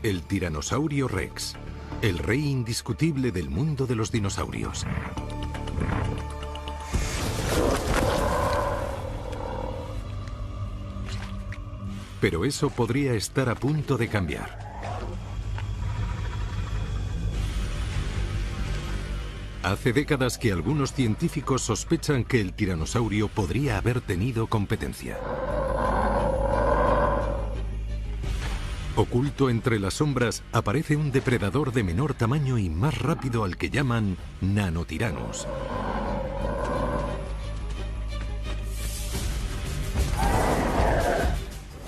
El Tiranosaurio Rex, el rey indiscutible del mundo de los dinosaurios. Pero eso podría estar a punto de cambiar. Hace décadas que algunos científicos sospechan que el tiranosaurio podría haber tenido competencia. Oculto entre las sombras aparece un depredador de menor tamaño y más rápido al que llaman Nanotiranos.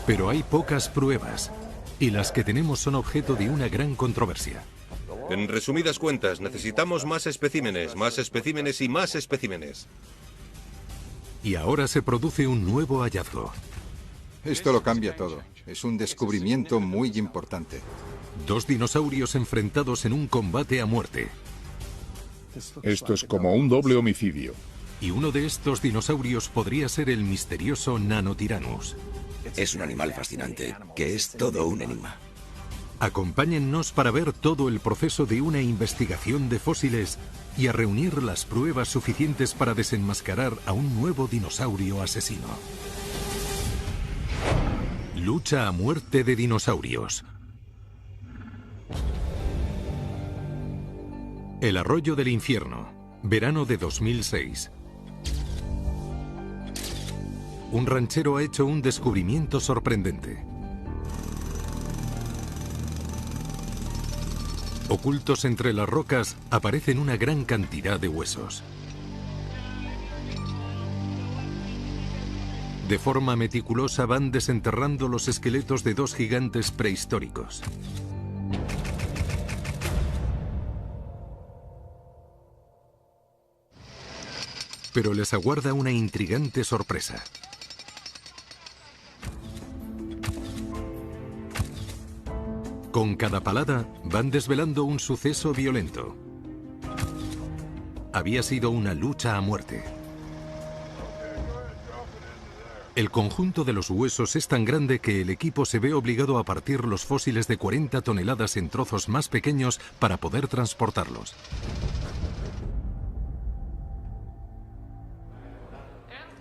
Pero hay pocas pruebas, y las que tenemos son objeto de una gran controversia. En resumidas cuentas, necesitamos más especímenes y más especímenes. Y ahora se produce un nuevo hallazgo. Esto lo cambia todo. Es un descubrimiento muy importante. Dos dinosaurios enfrentados en un combate a muerte. Esto es como un doble homicidio. Y uno de estos dinosaurios podría ser el misterioso Nanotyrannus. Es un animal fascinante, que es todo un enigma. Acompáñennos para ver todo el proceso de una investigación de fósiles y a reunir las pruebas suficientes para desenmascarar a un nuevo dinosaurio asesino. Lucha a muerte de dinosaurios. El arroyo del infierno, verano de 2006. Un ranchero ha hecho un descubrimiento sorprendente. Ocultos entre las rocas aparecen una gran cantidad de huesos. De forma meticulosa van desenterrando los esqueletos de dos gigantes prehistóricos. Pero les aguarda una intrigante sorpresa. Con cada palada van desvelando un suceso violento. Había sido una lucha a muerte. El conjunto de los huesos es tan grande que el equipo se ve obligado a partir los fósiles de 40 toneladas en trozos más pequeños para poder transportarlos.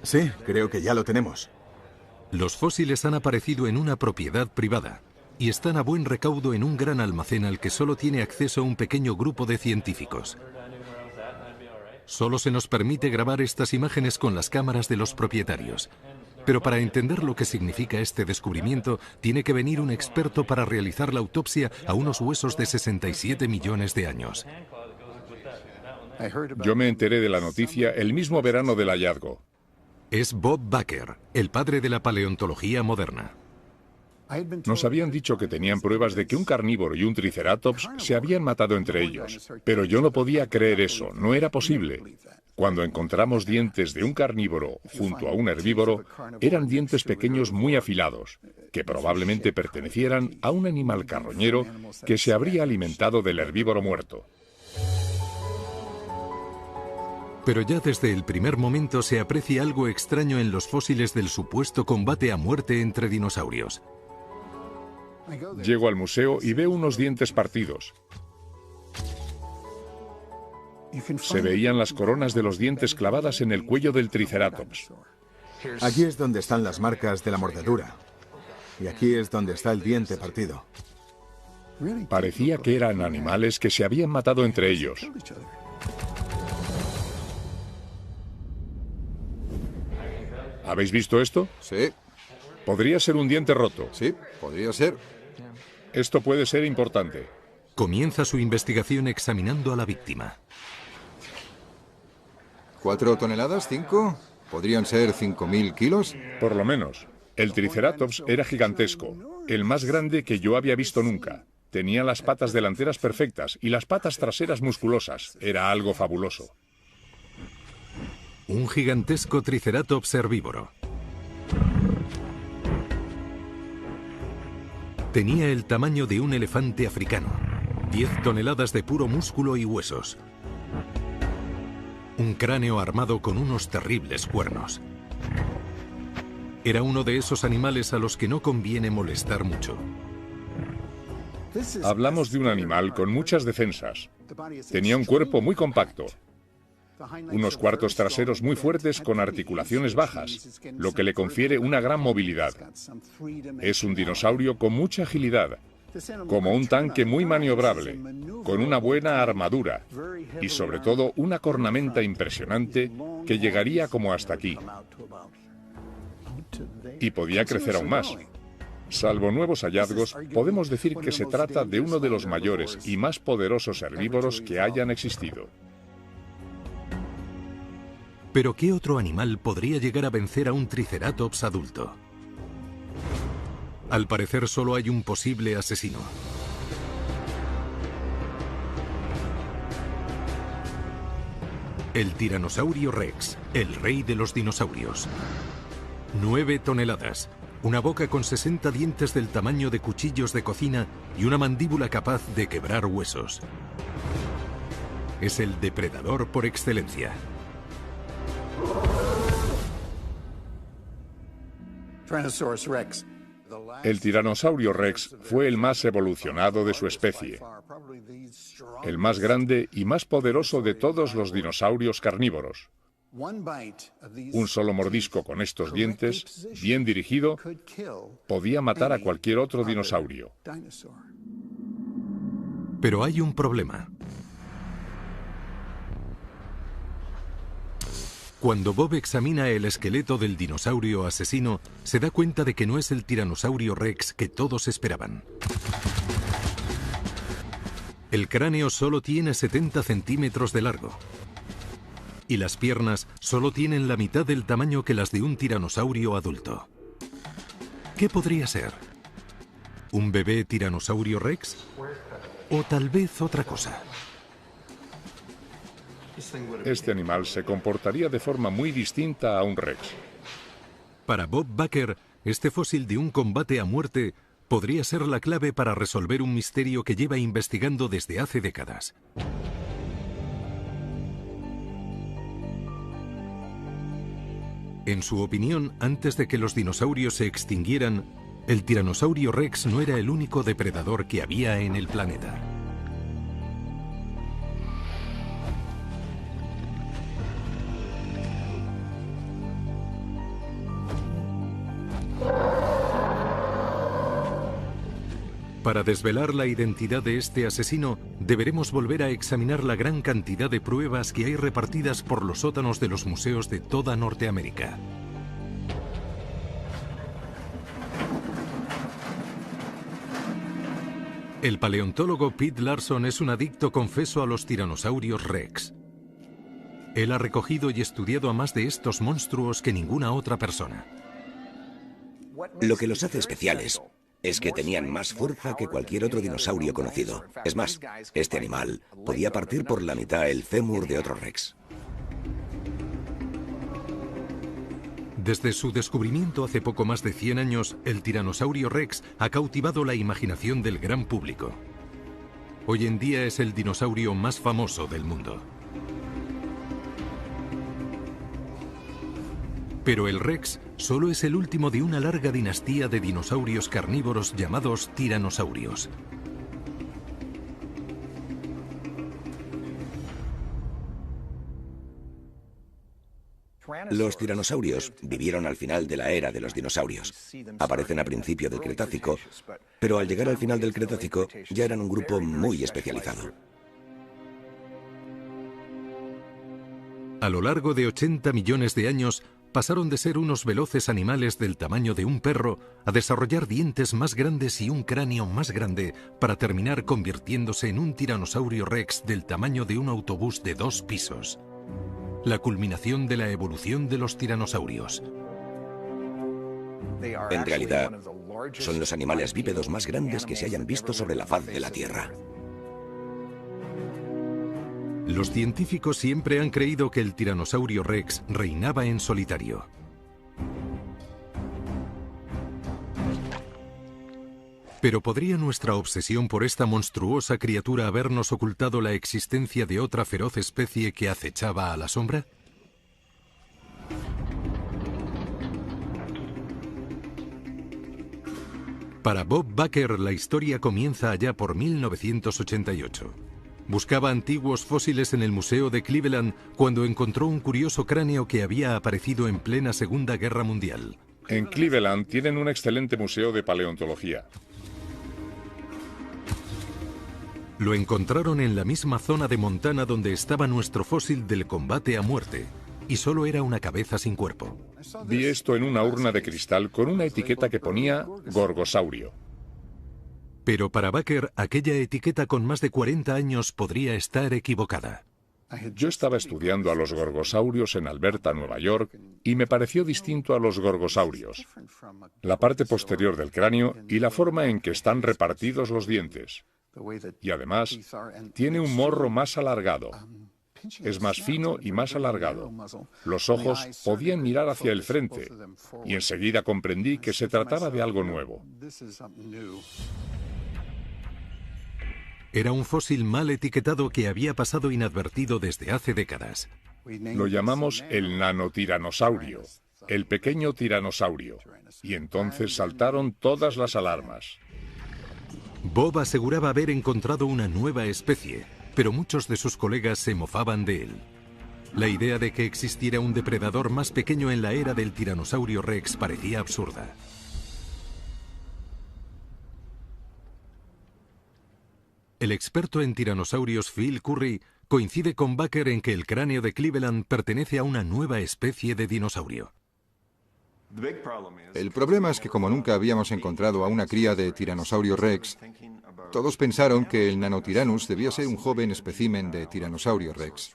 Sí, creo que ya lo tenemos. Los fósiles han aparecido en una propiedad privada y están a buen recaudo en un gran almacén al que solo tiene acceso un pequeño grupo de científicos. Solo se nos permite grabar estas imágenes con las cámaras de los propietarios. Pero para entender lo que significa este descubrimiento, tiene que venir un experto para realizar la autopsia a unos huesos de 67 millones de años. Yo me enteré de la noticia el mismo verano del hallazgo. Es Bob Baker, el padre de la paleontología moderna. Nos habían dicho que tenían pruebas de que un carnívoro y un triceratops se habían matado entre ellos, pero yo no podía creer eso, no era posible. Cuando encontramos dientes de un carnívoro junto a un herbívoro, eran dientes pequeños muy afilados, que probablemente pertenecieran a un animal carroñero que se habría alimentado del herbívoro muerto. Pero ya desde el primer momento se aprecia algo extraño en los fósiles del supuesto combate a muerte entre dinosaurios. Llego al museo y veo unos dientes partidos. Se veían las coronas de los dientes clavadas en el cuello del triceratops. Aquí es donde están las marcas de la mordedura. Y aquí es donde está el diente partido. Parecía que eran animales que se habían matado entre ellos. ¿Habéis visto esto? Sí. Podría ser un diente roto. Sí, podría ser. Esto puede ser importante. Comienza su investigación examinando a la víctima. 4 toneladas, 5. ¿Podrían ser 5.000 kilos? Por lo menos. El triceratops era gigantesco, el más grande que yo había visto nunca. Tenía las patas delanteras perfectas y las patas traseras musculosas. Era algo fabuloso. Un gigantesco triceratops herbívoro. Tenía el tamaño de un elefante africano. 10 toneladas de puro músculo y huesos. Un cráneo armado con unos terribles cuernos. Era uno de esos animales a los que no conviene molestar mucho. Hablamos de un animal con muchas defensas. Tenía un cuerpo muy compacto, unos cuartos traseros muy fuertes con articulaciones bajas, lo que le confiere una gran movilidad. Es un dinosaurio con mucha agilidad, como un tanque muy maniobrable, con una buena armadura y sobre todo una cornamenta impresionante que llegaría como hasta aquí. Y podía crecer aún más. Salvo nuevos hallazgos, podemos decir que se trata de uno de los mayores y más poderosos herbívoros que hayan existido. Pero ¿qué otro animal podría llegar a vencer a un Triceratops adulto? Al parecer solo hay un posible asesino. El Tiranosaurio Rex, el rey de los dinosaurios. 9 toneladas, una boca con 60 dientes del tamaño de cuchillos de cocina y una mandíbula capaz de quebrar huesos. Es el depredador por excelencia. El Tiranosaurio Rex fue el más evolucionado de su especie, el más grande y más poderoso de todos los dinosaurios carnívoros. Un solo mordisco con estos dientes, bien dirigido, podía matar a cualquier otro dinosaurio. Pero hay un problema. Cuando Bob examina el esqueleto del dinosaurio asesino, se da cuenta de que no es el Tiranosaurio Rex que todos esperaban. El cráneo solo tiene 70 centímetros de largo. Y las piernas solo tienen la mitad del tamaño que las de un tiranosaurio adulto. ¿Qué podría ser? ¿Un bebé Tiranosaurio Rex? ¿O tal vez otra cosa? Este animal se comportaría de forma muy distinta a un Rex. Para Bob Baker, este fósil de un combate a muerte podría ser la clave para resolver un misterio que lleva investigando desde hace décadas. En su opinión, antes de que los dinosaurios se extinguieran, el Tiranosaurio Rex no era el único depredador que había en el planeta. Para desvelar la identidad de este asesino, deberemos volver a examinar la gran cantidad de pruebas que hay repartidas por los sótanos de los museos de toda Norteamérica. El paleontólogo Pete Larson es un adicto confeso a los tiranosaurios Rex. Él ha recogido y estudiado a más de estos monstruos que ninguna otra persona. Lo que los hace especiales es que tenían más fuerza que cualquier otro dinosaurio conocido. Es más, este animal podía partir por la mitad el fémur de otro Rex. Desde su descubrimiento hace poco más de 100 años, el Tiranosaurio Rex ha cautivado la imaginación del gran público. Hoy en día es el dinosaurio más famoso del mundo. Pero el Rex solo es el último de una larga dinastía de dinosaurios carnívoros llamados tiranosaurios. Los tiranosaurios vivieron al final de la era de los dinosaurios. Aparecen a principio del Cretácico, pero al llegar al final del Cretácico ya eran un grupo muy especializado. A lo largo de 80 millones de años, pasaron de ser unos veloces animales del tamaño de un perro a desarrollar dientes más grandes y un cráneo más grande para terminar convirtiéndose en un tiranosaurio rex del tamaño de un autobús de 2 pisos. La culminación de la evolución de los tiranosaurios. En realidad, son los animales bípedos más grandes que se hayan visto sobre la faz de la Tierra. Los científicos siempre han creído que el Tiranosaurio Rex reinaba en solitario. Pero ¿podría nuestra obsesión por esta monstruosa criatura habernos ocultado la existencia de otra feroz especie que acechaba a la sombra? Para Bob Baker, la historia comienza allá por 1988. Buscaba antiguos fósiles en el Museo de Cleveland cuando encontró un curioso cráneo que había aparecido en plena Segunda Guerra Mundial. En Cleveland tienen un excelente museo de paleontología. Lo encontraron en la misma zona de Montana donde estaba nuestro fósil del combate a muerte, y solo era una cabeza sin cuerpo. Vi esto en una urna de cristal con una etiqueta que ponía Gorgosaurio. Pero para Baker, aquella etiqueta con más de 40 años podría estar equivocada. Yo estaba estudiando a los gorgosaurios en Alberta, Nueva York, y me pareció distinto a los gorgosaurios. La parte posterior del cráneo y la forma en que están repartidos los dientes. Y además, tiene un morro más alargado. Es más fino y más alargado. Los ojos podían mirar hacia el frente, y enseguida comprendí que se trataba de algo nuevo. Era un fósil mal etiquetado que había pasado inadvertido desde hace décadas. Lo llamamos el nanotiranosaurio, el pequeño tiranosaurio, y entonces saltaron todas las alarmas. Bob aseguraba haber encontrado una nueva especie, pero muchos de sus colegas se mofaban de él. La idea de que existiera un depredador más pequeño en la era del tiranosaurio Rex parecía absurda. El experto en tiranosaurios Phil Curry coincide con Baker en que el cráneo de Cleveland pertenece a una nueva especie de dinosaurio. El problema es que como nunca habíamos encontrado a una cría de tiranosaurio Rex, todos pensaron que el Nanotiranus debía ser un joven espécimen de tiranosaurio Rex.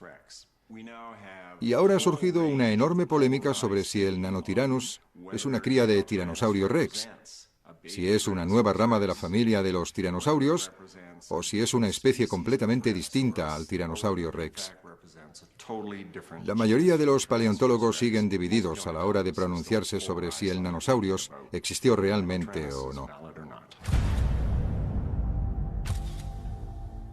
Y ahora ha surgido una enorme polémica sobre si el Nanotiranus es una cría de tiranosaurio Rex, si es una nueva rama de la familia de los tiranosaurios o si es una especie completamente distinta al tiranosaurio Rex. La mayoría de los paleontólogos siguen divididos a la hora de pronunciarse sobre si el Nanosaurios existió realmente o no.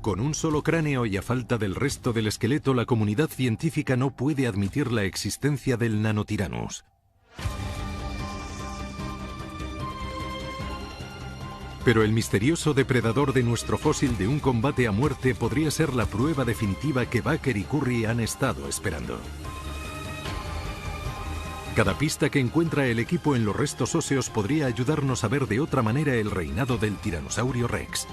Con un solo cráneo y a falta del resto del esqueleto, la comunidad científica no puede admitir la existencia del Nanotiranus. Pero el misterioso depredador de nuestro fósil de un combate a muerte podría ser la prueba definitiva que Baker y Curry han estado esperando. Cada pista que encuentra el equipo en los restos óseos podría ayudarnos a ver de otra manera el reinado del tiranosaurio Rex.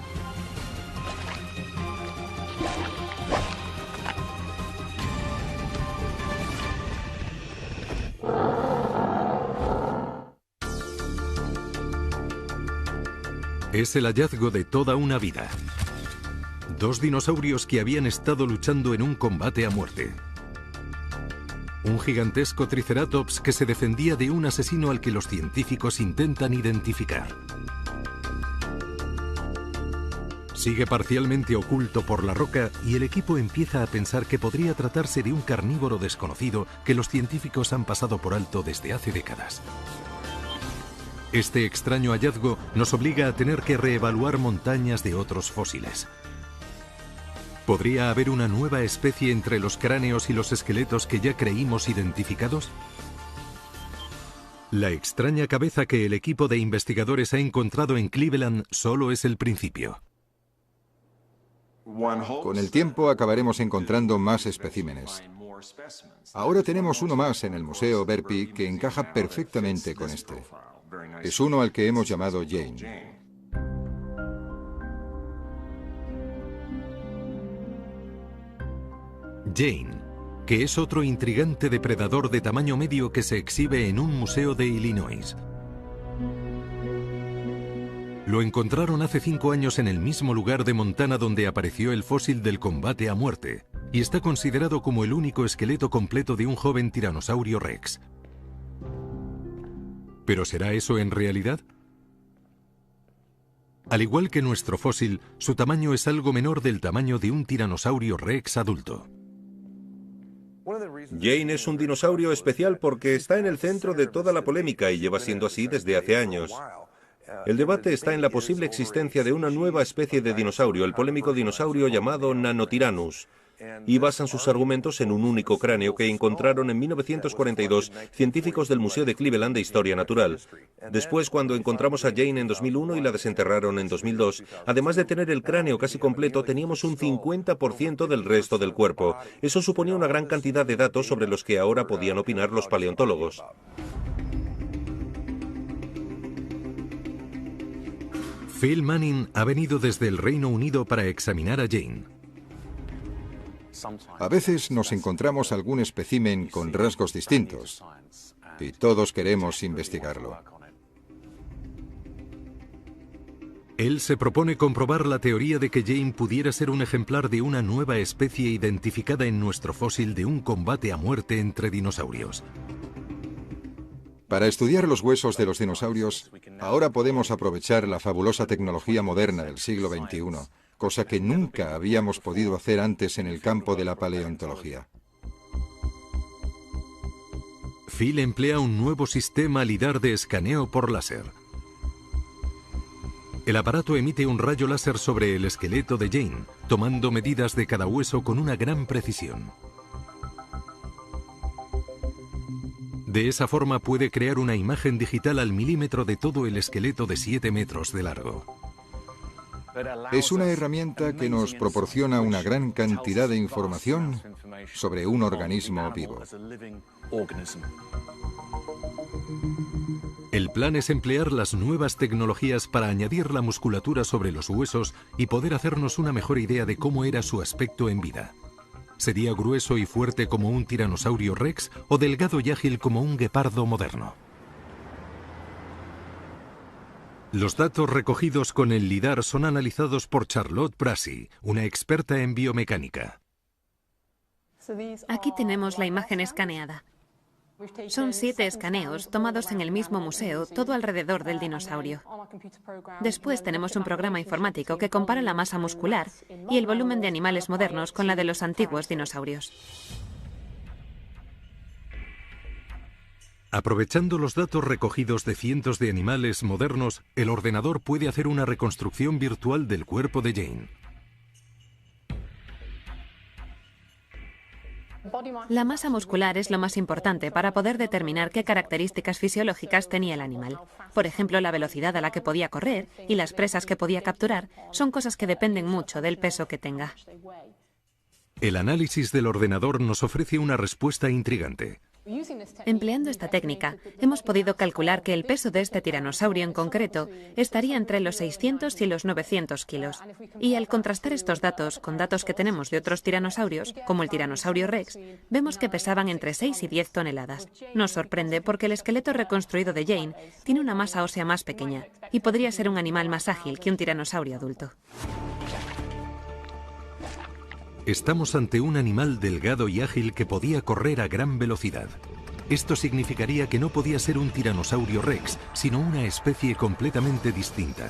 Es el hallazgo de toda una vida. Dos dinosaurios que habían estado luchando en un combate a muerte. Un gigantesco triceratops que se defendía de un asesino al que los científicos intentan identificar. Sigue parcialmente oculto por la roca y el equipo empieza a pensar que podría tratarse de un carnívoro desconocido que los científicos han pasado por alto desde hace décadas. Este extraño hallazgo nos obliga a tener que reevaluar montañas de otros fósiles. ¿Podría haber una nueva especie entre los cráneos y los esqueletos que ya creímos identificados? La extraña cabeza que el equipo de investigadores ha encontrado en Cleveland solo es el principio. Con el tiempo acabaremos encontrando más especímenes. Ahora tenemos uno más en el Museo Verpi que encaja perfectamente con este. Es uno al que hemos llamado Jane. Jane, que es otro intrigante depredador de tamaño medio que se exhibe en un museo de Illinois. Lo encontraron hace 5 años en el mismo lugar de Montana donde apareció el fósil del combate a muerte, y está considerado como el único esqueleto completo de un joven tiranosaurio Rex. ¿Pero será eso en realidad? Al igual que nuestro fósil, su tamaño es algo menor del tamaño de un tiranosaurio Rex adulto. Jane es un dinosaurio especial porque está en el centro de toda la polémica y lleva siendo así desde hace años. El debate está en la posible existencia de una nueva especie de dinosaurio, el polémico dinosaurio llamado Nanotiranus. y basan sus argumentos en un único cráneo que encontraron en 1942 científicos del Museo de Cleveland de Historia Natural. Después, cuando encontramos a Jane en 2001 y la desenterraron en 2002, además de tener el cráneo casi completo, teníamos un 50% del resto del cuerpo. Eso suponía una gran cantidad de datos sobre los que ahora podían opinar los paleontólogos. Phil Manning ha venido desde el Reino Unido para examinar a Jane. A veces nos encontramos algún espécimen con rasgos distintos y todos queremos investigarlo. Él se propone comprobar la teoría de que Jane pudiera ser un ejemplar de una nueva especie identificada en nuestro fósil de un combate a muerte entre dinosaurios. Para estudiar los huesos de los dinosaurios, ahora podemos aprovechar la fabulosa tecnología moderna del siglo XXI, cosa que nunca habíamos podido hacer antes en el campo de la paleontología. Phil emplea un nuevo sistema LIDAR de escaneo por láser. El aparato emite un rayo láser sobre el esqueleto de Jane, tomando medidas de cada hueso con una gran precisión. De esa forma puede crear una imagen digital al milímetro de todo el esqueleto de 7 metros de largo. Es una herramienta que nos proporciona una gran cantidad de información sobre un organismo vivo. El plan es emplear las nuevas tecnologías para añadir la musculatura sobre los huesos y poder hacernos una mejor idea de cómo era su aspecto en vida. ¿Sería grueso y fuerte como un tiranosaurio rex o delgado y ágil como un guepardo moderno? Los datos recogidos con el LIDAR son analizados por Charlotte Brasi, una experta en biomecánica. Aquí tenemos la imagen escaneada. Son 7 escaneos tomados en el mismo museo, todo alrededor del dinosaurio. Después tenemos un programa informático que compara la masa muscular y el volumen de animales modernos con la de los antiguos dinosaurios. Aprovechando los datos recogidos de cientos de animales modernos, el ordenador puede hacer una reconstrucción virtual del cuerpo de Jane. La masa muscular es lo más importante para poder determinar qué características fisiológicas tenía el animal. Por ejemplo, la velocidad a la que podía correr y las presas que podía capturar son cosas que dependen mucho del peso que tenga. El análisis del ordenador nos ofrece una respuesta intrigante. Empleando esta técnica, hemos podido calcular que el peso de este tiranosaurio en concreto estaría entre los 600 y los 900 kilos. Y al contrastar estos datos con datos que tenemos de otros tiranosaurios, como el tiranosaurio rex, vemos que pesaban entre 6 y 10 toneladas. Nos sorprende porque el esqueleto reconstruido de Jane tiene una masa ósea más pequeña y podría ser un animal más ágil que un tiranosaurio adulto. Estamos ante un animal delgado y ágil que podía correr a gran velocidad. Esto significaría que no podía ser un tiranosaurio rex, sino una especie completamente distinta.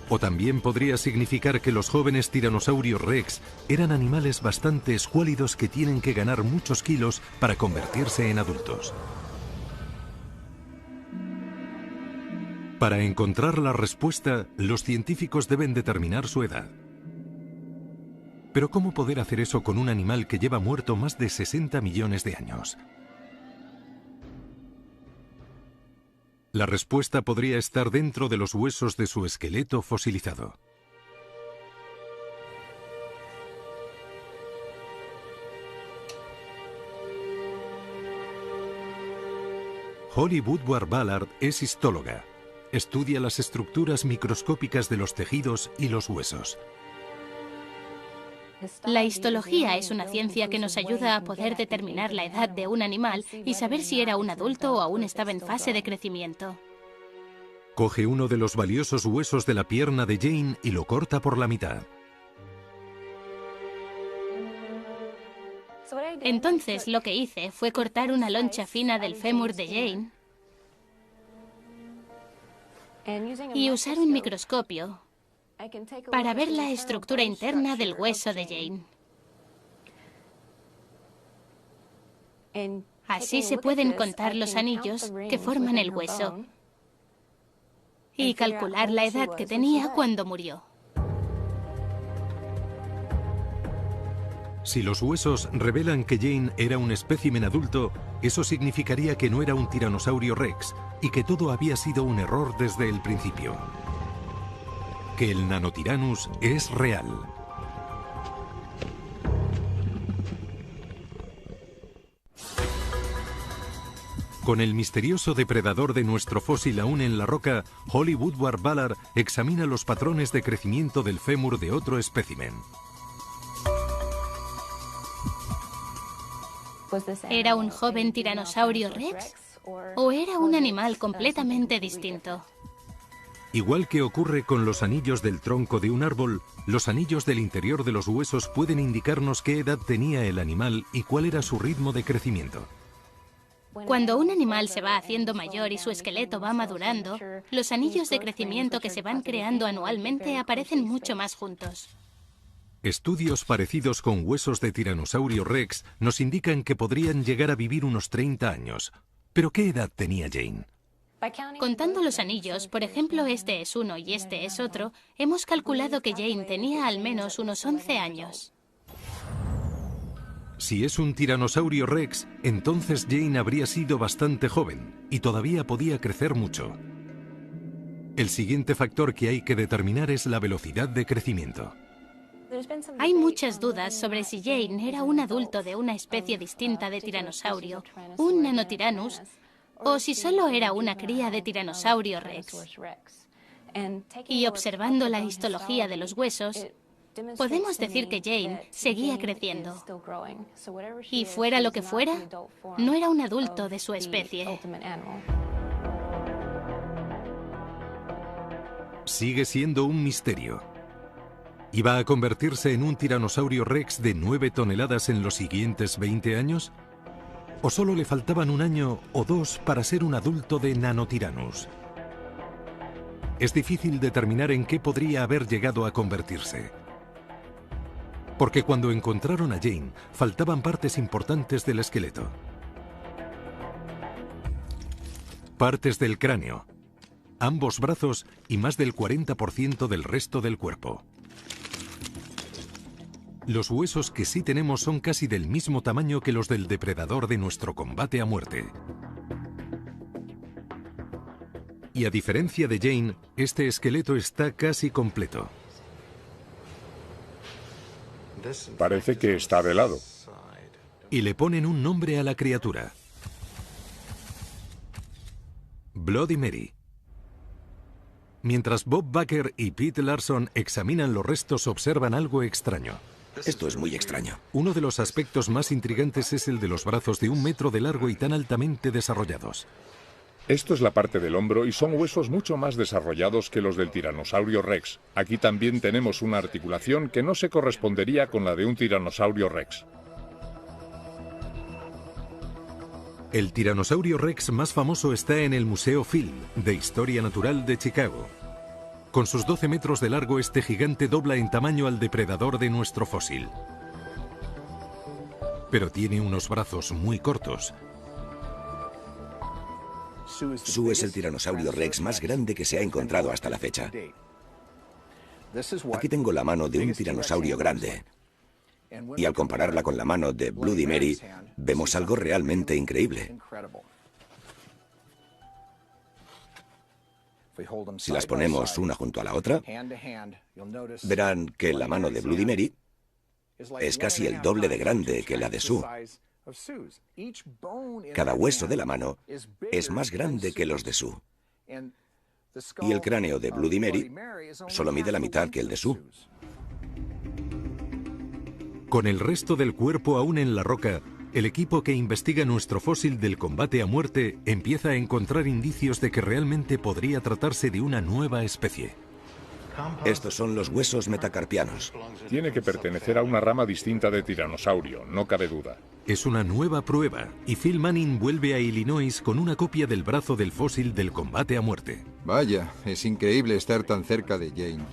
O también podría significar que los jóvenes tiranosaurios rex eran animales bastante escuálidos que tienen que ganar muchos kilos para convertirse en adultos. Para encontrar la respuesta, los científicos deben determinar su edad. Pero ¿cómo poder hacer eso con un animal que lleva muerto más de 60 millones de años? La respuesta podría estar dentro de los huesos de su esqueleto fosilizado. Holly Woodward-Ballard es históloga. Estudia las estructuras microscópicas de los tejidos y los huesos. La histología es una ciencia que nos ayuda a poder determinar la edad de un animal y saber si era un adulto o aún estaba en fase de crecimiento. Coge uno de los valiosos huesos de la pierna de Jane y lo corta por la mitad. Entonces lo que hice fue cortar una loncha fina del fémur de Jane y usar un microscopio para ver la estructura interna del hueso de Jane. Así se pueden contar los anillos que forman el hueso y calcular la edad que tenía cuando murió. Si los huesos revelan que Jane era un espécimen adulto, eso significaría que no era un tiranosaurio rex y que todo había sido un error desde el principio. Que el Nanotyrannus es real. Con el misterioso depredador de nuestro fósil aún en la roca, Holly Woodward Ballard examina los patrones de crecimiento del fémur de otro espécimen. ¿Era un joven tiranosaurio rex? ¿O era un animal completamente distinto? Igual que ocurre con los anillos del tronco de un árbol, los anillos del interior de los huesos pueden indicarnos qué edad tenía el animal y cuál era su ritmo de crecimiento. Cuando un animal se va haciendo mayor y su esqueleto va madurando, los anillos de crecimiento que se van creando anualmente aparecen mucho más juntos. Estudios parecidos con huesos de tiranosaurio rex nos indican que podrían llegar a vivir unos 30 años. ¿Pero qué edad tenía Jane? Contando los anillos, por ejemplo, este es uno y este es otro, hemos calculado que Jane tenía al menos unos 11 años. Si es un tiranosaurio rex, entonces Jane habría sido bastante joven y todavía podía crecer mucho. El siguiente factor que hay que determinar es la velocidad de crecimiento. Hay muchas dudas sobre si Jane era un adulto de una especie distinta de tiranosaurio, un Nanotyrannus, o si solo era una cría de tiranosaurio rex. Y observando la histología de los huesos, podemos decir que Jane seguía creciendo. Y fuera lo que fuera, no era un adulto de su especie. Sigue siendo un misterio. ¿Iba a convertirse en un tiranosaurio rex de 9 toneladas en los siguientes 20 años? ¿O solo le faltaban un año o dos para ser un adulto de Nanotyrannus? Es difícil determinar en qué podría haber llegado a convertirse. Porque cuando encontraron a Jane, faltaban partes importantes del esqueleto. Partes del cráneo, ambos brazos y más del 40% del resto del cuerpo. Los huesos que sí tenemos son casi del mismo tamaño que los del depredador de nuestro combate a muerte. Y a diferencia de Jane, este esqueleto está casi completo. Parece que está velado. Y le ponen un nombre a la criatura. Bloody Mary. Mientras Bob Baker y Pete Larson examinan los restos, observan algo extraño. Esto es muy extraño. Uno de los aspectos más intrigantes es el de los brazos de 1 metro de largo y tan altamente desarrollados. Esto es la parte del hombro y son huesos mucho más desarrollados que los del tiranosaurio rex. Aquí también tenemos una articulación que no se correspondería con la de un tiranosaurio rex. El tiranosaurio rex más famoso está en el Museo Field de Historia Natural de Chicago. Con sus 12 metros de largo, este gigante dobla en tamaño al depredador de nuestro fósil. Pero tiene unos brazos muy cortos. Sue es el tiranosaurio rex más grande que se ha encontrado hasta la fecha. Aquí tengo la mano de un tiranosaurio grande. Y al compararla con la mano de Bloody Mary, vemos algo realmente increíble. Si las ponemos una junto a la otra, verán que la mano de Bloody Mary es casi el doble de grande que la de Sue. Cada hueso de la mano es más grande que los de Sue. Y el cráneo de Bloody Mary solo mide la mitad que el de Sue. Con el resto del cuerpo aún en la roca, el equipo que investiga nuestro fósil del combate a muerte empieza a encontrar indicios de que realmente podría tratarse de una nueva especie. Estos son los huesos metacarpianos. Tiene que pertenecer a una rama distinta de tiranosaurio, no cabe duda. Es una nueva prueba, y Phil Manning vuelve a Illinois con una copia del brazo del fósil del combate a muerte. Vaya, es increíble estar tan cerca de Jane.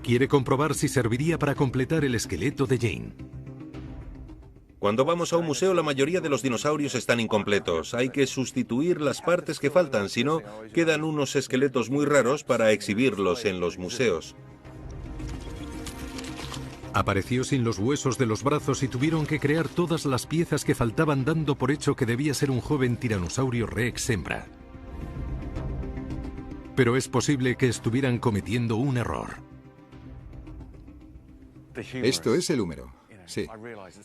Quiere comprobar si serviría para completar el esqueleto de Jane. Cuando vamos a un museo, la mayoría de los dinosaurios están incompletos. Hay que sustituir las partes que faltan, si no, quedan unos esqueletos muy raros para exhibirlos en los museos. Apareció sin los huesos de los brazos y tuvieron que crear todas las piezas que faltaban, dando por hecho que debía ser un joven tiranosaurio rex hembra. Pero es posible que estuvieran cometiendo un error. Esto es el húmero, sí.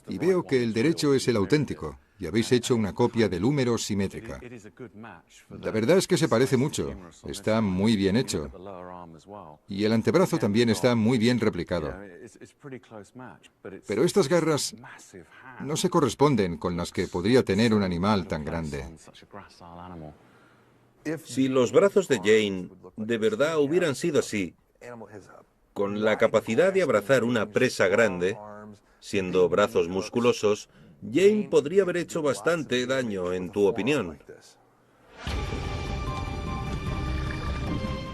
Y veo que el derecho es el auténtico, y habéis hecho una copia del húmero simétrica. La verdad es que se parece mucho, está muy bien hecho. Y el antebrazo también está muy bien replicado. Pero estas garras no se corresponden con las que podría tener un animal tan grande. Si los brazos de Jane de verdad hubieran sido así, con la capacidad de abrazar una presa grande, siendo brazos musculosos, Jane podría haber hecho bastante daño, en tu opinión.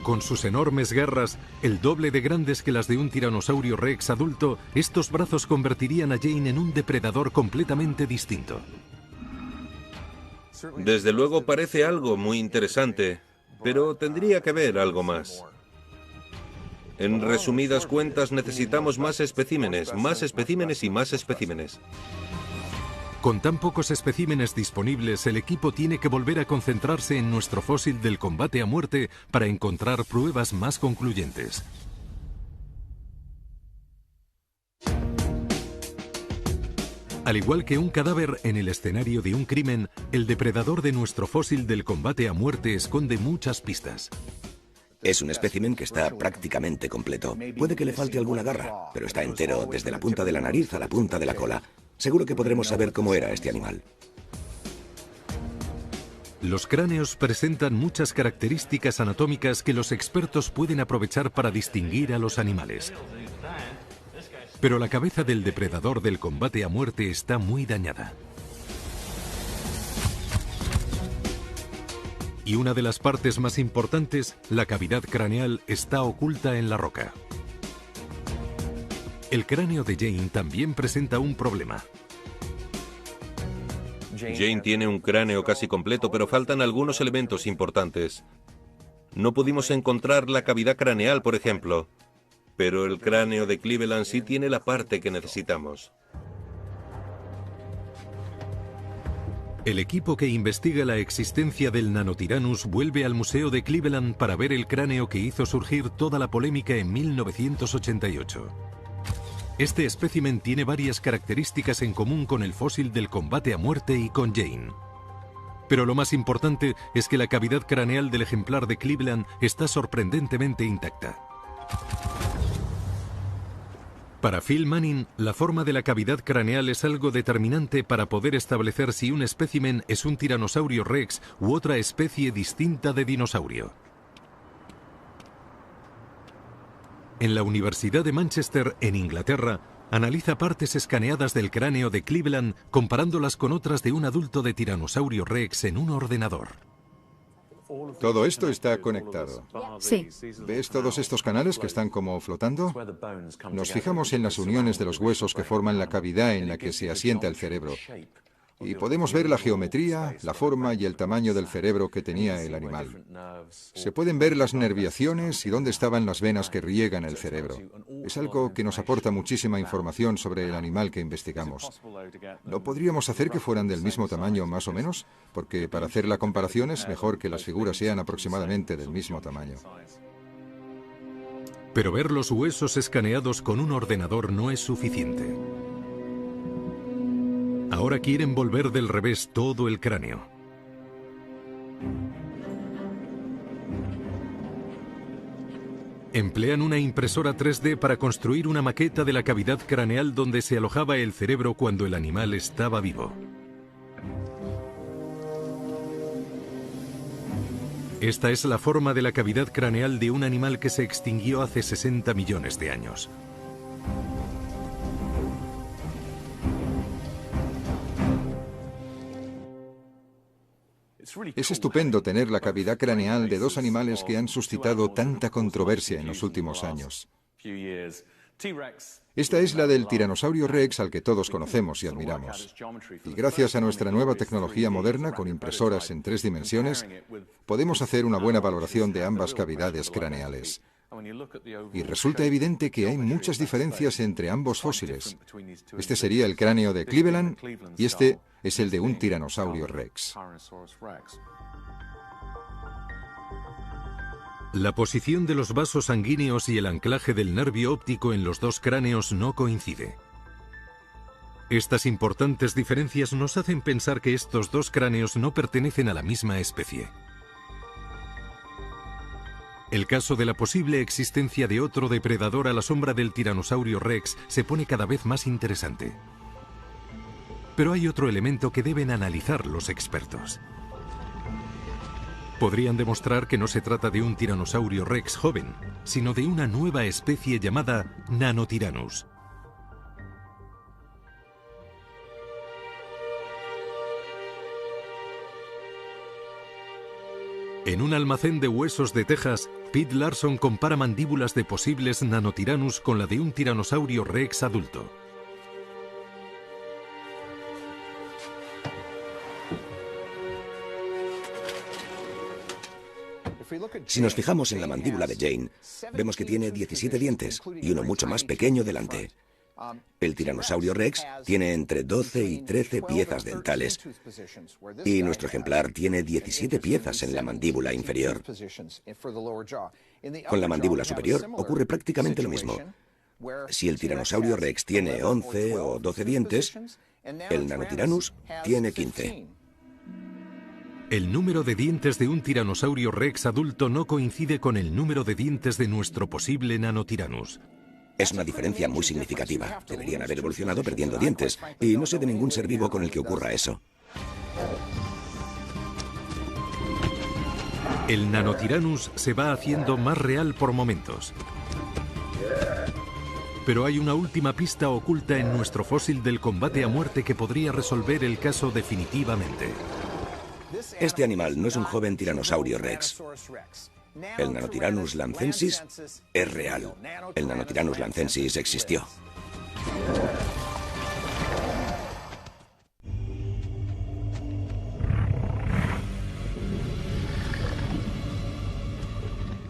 Con sus enormes garras, el doble de grandes que las de un tiranosaurio rex adulto, estos brazos convertirían a Jane en un depredador completamente distinto. Desde luego parece algo muy interesante, pero tendría que haber algo más. En resumidas cuentas, necesitamos más especímenes y más especímenes. Con tan pocos especímenes disponibles, el equipo tiene que volver a concentrarse en nuestro fósil del combate a muerte para encontrar pruebas más concluyentes. Al igual que un cadáver en el escenario de un crimen, el depredador de nuestro fósil del combate a muerte esconde muchas pistas. Es un espécimen que está prácticamente completo. Puede que le falte alguna garra, pero está entero desde la punta de la nariz a la punta de la cola. Seguro que podremos saber cómo era este animal. Los cráneos presentan muchas características anatómicas que los expertos pueden aprovechar para distinguir a los animales. Pero la cabeza del depredador del combate a muerte está muy dañada. Y una de las partes más importantes, la cavidad craneal, está oculta en la roca. El cráneo de Jane también presenta un problema. Jane tiene un cráneo casi completo, pero faltan algunos elementos importantes. No pudimos encontrar la cavidad craneal, por ejemplo, pero el cráneo de Cleveland sí tiene la parte que necesitamos. El equipo que investiga la existencia del Nanotyrannus vuelve al Museo de Cleveland para ver el cráneo que hizo surgir toda la polémica en 1988. Este espécimen tiene varias características en común con el fósil del combate a muerte y con Jane. Pero lo más importante es que la cavidad craneal del ejemplar de Cleveland está sorprendentemente intacta. Para Phil Manning, la forma de la cavidad craneal es algo determinante para poder establecer si un espécimen es un tiranosaurio rex u otra especie distinta de dinosaurio. En la Universidad de Manchester, en Inglaterra, analiza partes escaneadas del cráneo de Cleveland comparándolas con otras de un adulto de tiranosaurio rex en un ordenador. Todo esto está conectado. Sí. ¿Ves todos estos canales que están como flotando? Nos fijamos en las uniones de los huesos que forman la cavidad en la que se asienta el cerebro. Y podemos ver la geometría, la forma y el tamaño del cerebro que tenía el animal. Se pueden ver las nerviaciones y dónde estaban las venas que riegan el cerebro. Es algo que nos aporta muchísima información sobre el animal que investigamos. ¿No podríamos hacer que fueran del mismo tamaño más o menos? Porque para hacer la comparación es mejor que las figuras sean aproximadamente del mismo tamaño. Pero ver los huesos escaneados con un ordenador no es suficiente. Ahora quieren volver del revés todo el cráneo. Emplean una impresora 3D para construir una maqueta de la cavidad craneal donde se alojaba el cerebro cuando el animal estaba vivo. Esta es la forma de la cavidad craneal de un animal que se extinguió hace 60 millones de años. Es estupendo tener la cavidad craneal de dos animales que han suscitado tanta controversia en los últimos años. Esta es la del tiranosaurio rex al que todos conocemos y admiramos. Y gracias a nuestra nueva tecnología moderna con impresoras en 3 dimensiones, podemos hacer una buena valoración de ambas cavidades craneales. Y resulta evidente que hay muchas diferencias entre ambos fósiles. Este sería el cráneo de Cleveland y este es el de un tiranosaurio rex. La posición de los vasos sanguíneos y el anclaje del nervio óptico en los dos cráneos no coincide. Estas importantes diferencias nos hacen pensar que estos dos cráneos no pertenecen a la misma especie. El caso de la posible existencia de otro depredador a la sombra del tiranosaurio rex se pone cada vez más interesante. Pero hay otro elemento que deben analizar los expertos. Podrían demostrar que no se trata de un tiranosaurio rex joven, sino de una nueva especie llamada Nanotyrannus. En un almacén de huesos de Texas, Pete Larson compara mandíbulas de posibles Nanotyrannus con la de un tiranosaurio rex adulto. Si nos fijamos en la mandíbula de Jane, vemos que tiene 17 dientes y uno mucho más pequeño delante. El tiranosaurio rex tiene entre 12 y 13 piezas dentales y nuestro ejemplar tiene 17 piezas en la mandíbula inferior. Con la mandíbula superior ocurre prácticamente lo mismo. Si el tiranosaurio rex tiene 11 o 12 dientes, el Nanotyrannus tiene 15. El número de dientes de un tiranosaurio rex adulto no coincide con el número de dientes de nuestro posible Nanotyrannus. Es una diferencia muy significativa. Deberían haber evolucionado perdiendo dientes, y no sé de ningún ser vivo con el que ocurra eso. El Nanotyrannus se va haciendo más real por momentos. Pero hay una última pista oculta en nuestro fósil del combate a muerte que podría resolver el caso definitivamente. Este animal no es un joven tiranosaurio rex. El Nanotyrannus lancensis es real. El Nanotyrannus lancensis existió.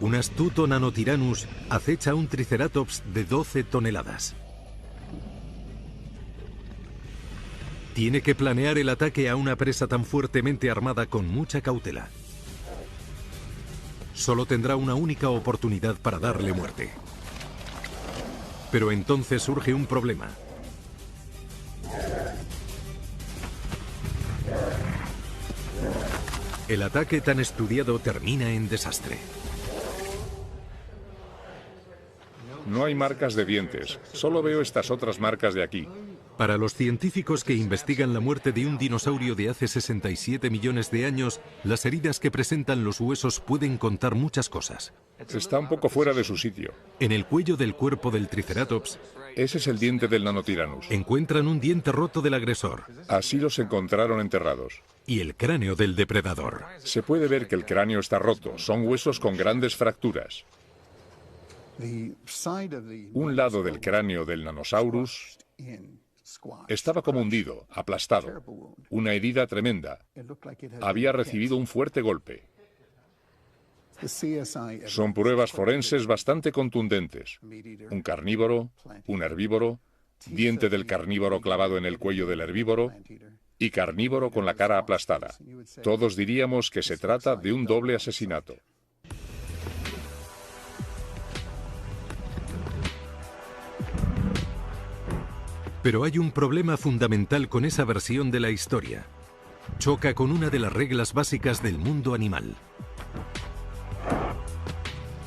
Un astuto Nanotyrannus acecha un Triceratops de 12 toneladas. Tiene que planear el ataque a una presa tan fuertemente armada con mucha cautela. Solo tendrá una única oportunidad para darle muerte. Pero entonces surge un problema. El ataque tan estudiado termina en desastre. No hay marcas de dientes, solo veo estas otras marcas de aquí. Para los científicos que investigan la muerte de un dinosaurio de hace 67 millones de años, las heridas que presentan los huesos pueden contar muchas cosas. Está un poco fuera de su sitio. En el cuello del cuerpo del Triceratops, ese es el diente del Nanotyrannus. Encuentran un diente roto del agresor. Así los encontraron enterrados. Y el cráneo del depredador. Se puede ver que el cráneo está roto, son huesos con grandes fracturas. Un lado del cráneo del Nanosaurus estaba como hundido, aplastado. Una herida tremenda. Había recibido un fuerte golpe. Son pruebas forenses bastante contundentes. Un carnívoro, un herbívoro, diente del carnívoro clavado en el cuello del herbívoro y carnívoro con la cara aplastada. Todos diríamos que se trata de un doble asesinato. Pero hay un problema fundamental con esa versión de la historia. Choca con una de las reglas básicas del mundo animal.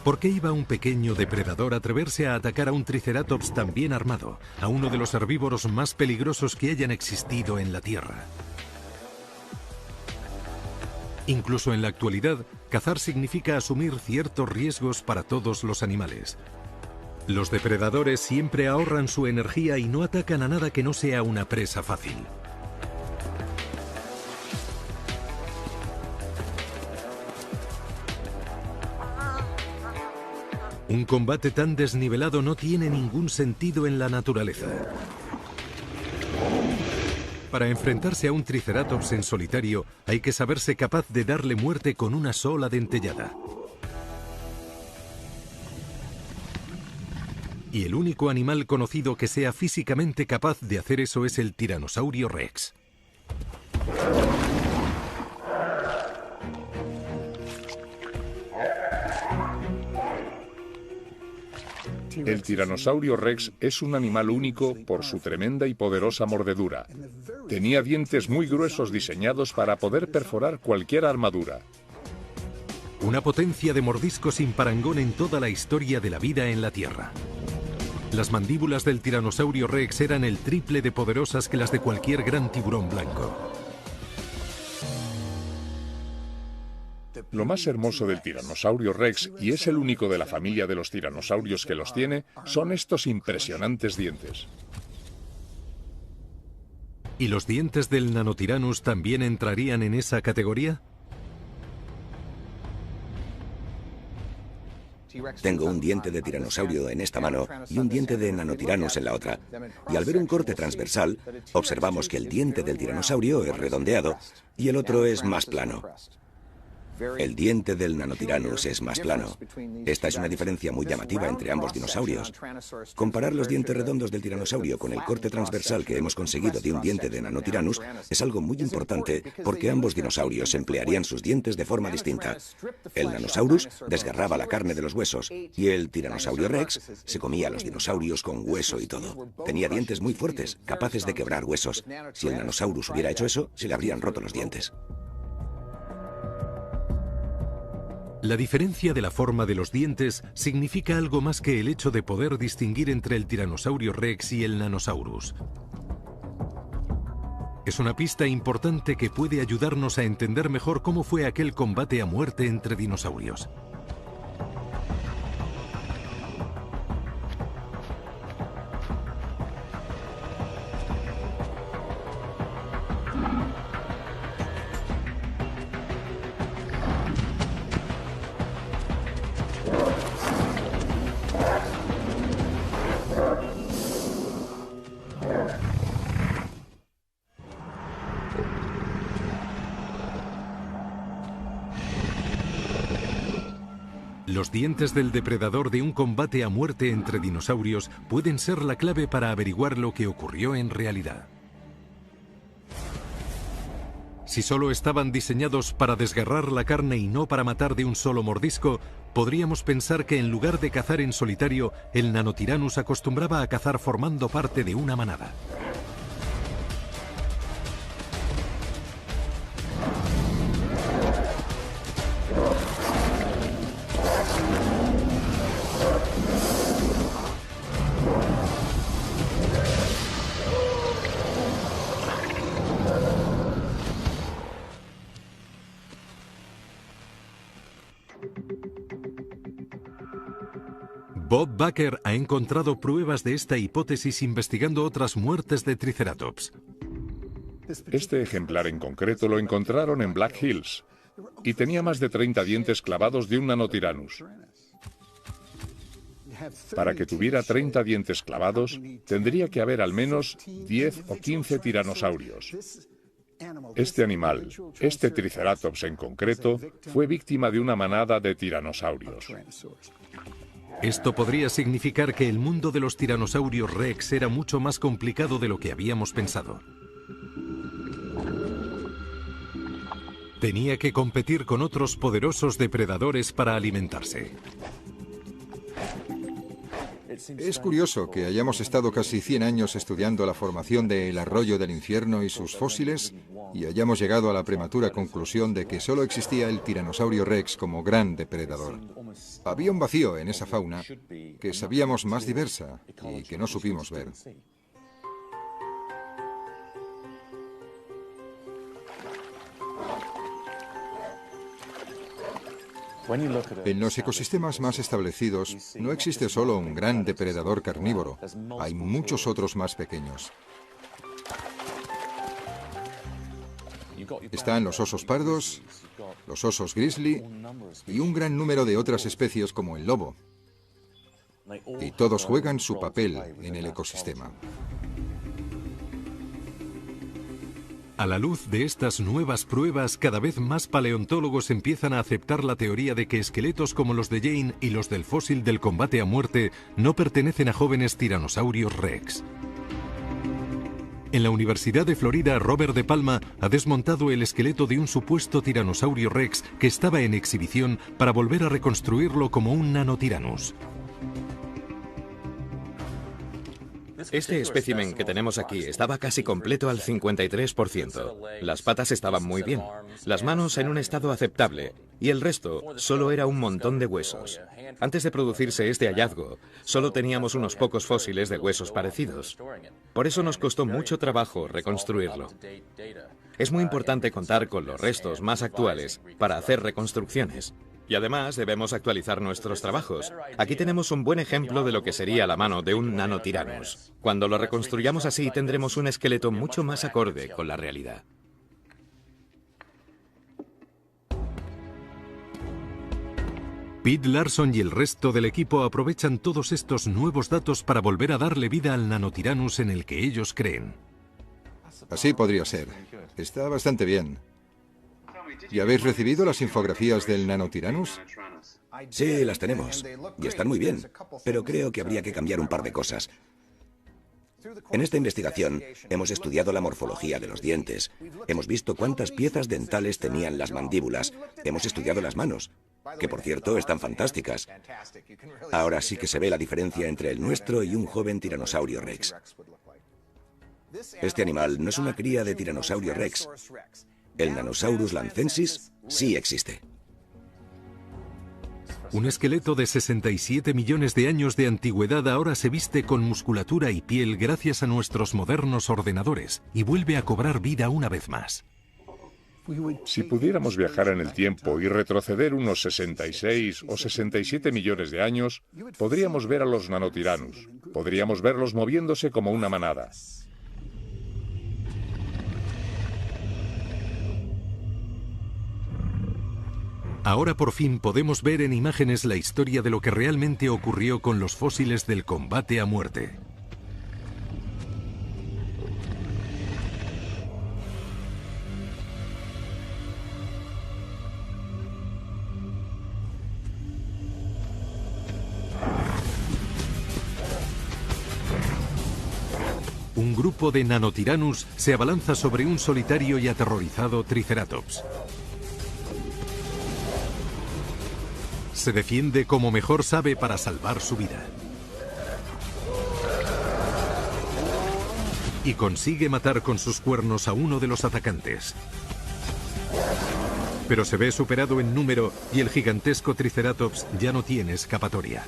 ¿Por qué iba un pequeño depredador a atreverse a atacar a un Triceratops tan bien armado, a uno de los herbívoros más peligrosos que hayan existido en la Tierra? Incluso en la actualidad, cazar significa asumir ciertos riesgos para todos los animales. Los depredadores siempre ahorran su energía y no atacan a nada que no sea una presa fácil. Un combate tan desnivelado no tiene ningún sentido en la naturaleza. Para enfrentarse a un Triceratops en solitario, hay que saberse capaz de darle muerte con una sola dentellada. Y el único animal conocido que sea físicamente capaz de hacer eso es el Tiranosaurio Rex. El Tiranosaurio Rex es un animal único por su tremenda y poderosa mordedura. Tenía dientes muy gruesos diseñados para poder perforar cualquier armadura. Una potencia de mordisco sin parangón en toda la historia de la vida en la Tierra. Las mandíbulas del Tiranosaurio Rex eran el triple de poderosas que las de cualquier gran tiburón blanco. Lo más hermoso del Tiranosaurio Rex, y es el único de la familia de los tiranosaurios que los tiene, son estos impresionantes dientes. ¿Y los dientes del Nanotyrannus también entrarían en esa categoría? Tengo un diente de tiranosaurio en esta mano y un diente de Nanotyrannus en la otra. Y al ver un corte transversal, observamos que el diente del tiranosaurio es redondeado y el otro es más plano. El diente del Nanotyrannus es más plano. Esta es una diferencia muy llamativa entre ambos dinosaurios. Comparar los dientes redondos del tiranosaurio con el corte transversal que hemos conseguido de un diente de Nanotyrannus es algo muy importante porque ambos dinosaurios emplearían sus dientes de forma distinta. El Nanosaurus desgarraba la carne de los huesos y el Tiranosaurio Rex se comía a los dinosaurios con hueso y todo. Tenía dientes muy fuertes, capaces de quebrar huesos. Si el Nanosaurus hubiera hecho eso, se le habrían roto los dientes. La diferencia de la forma de los dientes significa algo más que el hecho de poder distinguir entre el Tiranosaurio Rex y el Nanosaurus. Es una pista importante que puede ayudarnos a entender mejor cómo fue aquel combate a muerte entre dinosaurios. Los dientes del depredador de un combate a muerte entre dinosaurios pueden ser la clave para averiguar lo que ocurrió en realidad. Si solo estaban diseñados para desgarrar la carne y no para matar de un solo mordisco, podríamos pensar que en lugar de cazar en solitario, el Nanotyrannus acostumbraba a cazar formando parte de una manada. Bob Baker ha encontrado pruebas de esta hipótesis investigando otras muertes de Triceratops. Este ejemplar en concreto lo encontraron en Black Hills y tenía más de 30 dientes clavados de un Nanotyrannus. Para que tuviera 30 dientes clavados, tendría que haber al menos 10 o 15 tiranosaurios. Este animal, este Triceratops en concreto, fue víctima de una manada de tiranosaurios. Esto podría significar que el mundo de los tiranosaurios Rex era mucho más complicado de lo que habíamos pensado. Tenía que competir con otros poderosos depredadores para alimentarse. Es curioso que hayamos estado casi 100 años estudiando la formación del arroyo del infierno y sus fósiles y hayamos llegado a la prematura conclusión de que solo existía el Tiranosaurio Rex como gran depredador. Había un vacío en esa fauna que sabíamos más diversa y que no supimos ver. En los ecosistemas más establecidos no existe solo un gran depredador carnívoro, hay muchos otros más pequeños. Están los osos pardos, los osos grizzly y un gran número de otras especies como el lobo. Y todos juegan su papel en el ecosistema. A la luz de estas nuevas pruebas, cada vez más paleontólogos empiezan a aceptar la teoría de que esqueletos como los de Jane y los del fósil del combate a muerte no pertenecen a jóvenes tiranosaurios rex. En la Universidad de Florida, Robert De Palma ha desmontado el esqueleto de un supuesto tiranosaurio rex que estaba en exhibición para volver a reconstruirlo como un nanotyrannus. Este espécimen que tenemos aquí estaba casi completo al 53%. Las patas estaban muy bien, las manos en un estado aceptable y el resto solo era un montón de huesos. Antes de producirse este hallazgo, solo teníamos unos pocos fósiles de huesos parecidos. Por eso nos costó mucho trabajo reconstruirlo. Es muy importante contar con los restos más actuales para hacer reconstrucciones. Y además debemos actualizar nuestros trabajos. Aquí tenemos un buen ejemplo de lo que sería la mano de un nanotyrannus. Cuando lo reconstruyamos así, tendremos un esqueleto mucho más acorde con la realidad. Pete Larson y el resto del equipo aprovechan todos estos nuevos datos para volver a darle vida al nanotyrannus en el que ellos creen. Así podría ser. Está bastante bien. ¿Y habéis recibido las infografías del nanotyrannus? Sí, las tenemos. Y están muy bien. Pero creo que habría que cambiar un par de cosas. En esta investigación hemos estudiado la morfología de los dientes. Hemos visto cuántas piezas dentales tenían las mandíbulas. Hemos estudiado las manos, que por cierto están fantásticas. Ahora sí que se ve la diferencia entre el nuestro y un joven tiranosaurio rex. Este animal no es una cría de tiranosaurio rex. El Nanosaurus lancensis sí existe. Un esqueleto de 67 millones de años de antigüedad ahora se viste con musculatura y piel gracias a nuestros modernos ordenadores y vuelve a cobrar vida una vez más. Si pudiéramos viajar en el tiempo y retroceder unos 66 o 67 millones de años, podríamos ver a los nanotyrannus. Podríamos verlos moviéndose como una manada. Ahora por fin podemos ver en imágenes la historia de lo que realmente ocurrió con los fósiles del combate a muerte. Un grupo de nanotyrannus se abalanza sobre un solitario y aterrorizado Triceratops. Se defiende como mejor sabe para salvar su vida. Y consigue matar con sus cuernos a uno de los atacantes. Pero se ve superado en número y el gigantesco Triceratops ya no tiene escapatoria.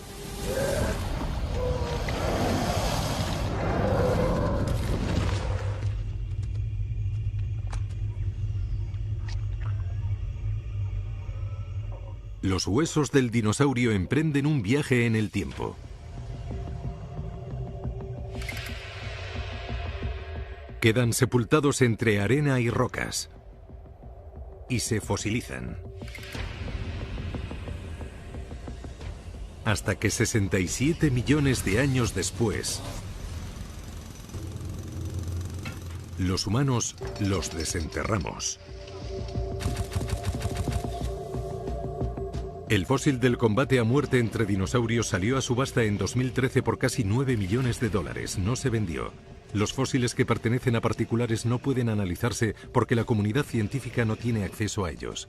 Los huesos del dinosaurio emprenden un viaje en el tiempo. Quedan sepultados entre arena y rocas. Y se fosilizan. Hasta que 67 millones de años después, los humanos los desenterramos. El fósil del combate a muerte entre dinosaurios salió a subasta en 2013 por casi 9 millones de dólares. No se vendió. Los fósiles que pertenecen a particulares no pueden analizarse porque la comunidad científica no tiene acceso a ellos.